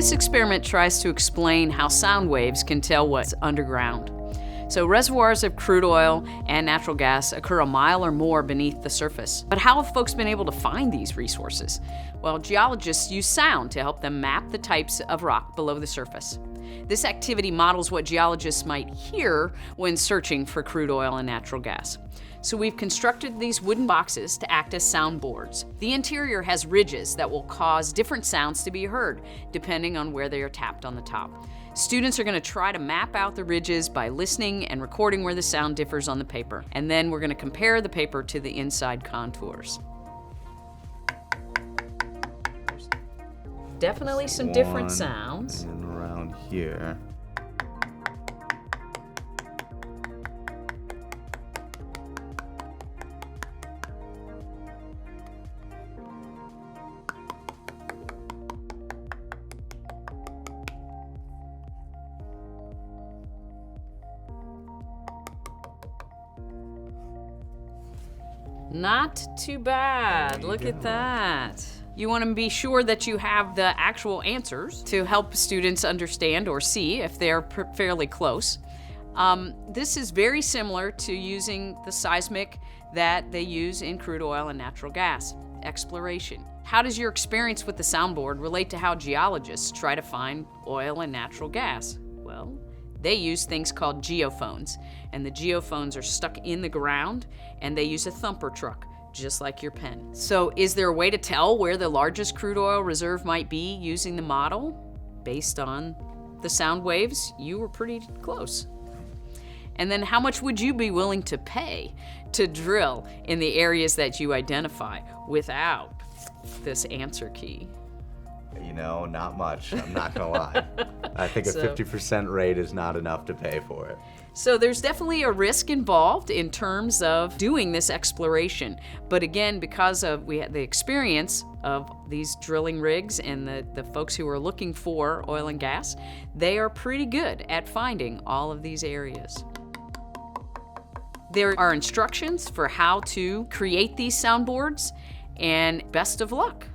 This experiment tries to explain how sound waves can tell what's underground. So reservoirs of crude oil and natural gas occur a mile or more beneath the surface. But how have folks been able to find these resources? Well, geologists use sound to help them map the types of rock below the surface. This activity models what geologists might hear when searching for crude oil and natural gas. So we've constructed these wooden boxes to act as soundboards. The interior has ridges that will cause different sounds to be heard, depending on where they are tapped on the top. Students are going to try to map out the ridges by listening and recording where the sound differs on the paper. And then we're going to compare the paper to the inside contours. There's definitely some different sounds. And around here. Not too bad. Look at that. You want to be sure that you have the actual answers to help students understand or see if they're fairly close. This is very similar to using the seismic that they use in crude oil and natural gas exploration. How does your experience with the soundboard relate to how geologists try to find oil and natural gas? Well, they use things called geophones, and the geophones are stuck in the ground, and they use a thumper truck, just like your pen. So is there a way to tell where the largest crude oil reserve might be using the model? Based on the sound waves, you were pretty close. And then how much would you be willing to pay to drill in the areas that you identify without this answer key? You know, not much. I'm not gonna lie. I think a 50% rate is not enough to pay for it. So there's definitely a risk involved in terms of doing this exploration. But again, because we had the experience of these drilling rigs and the folks who are looking for oil and gas, they are pretty good at finding all of these areas. There are instructions for how to create these soundboards, and best of luck.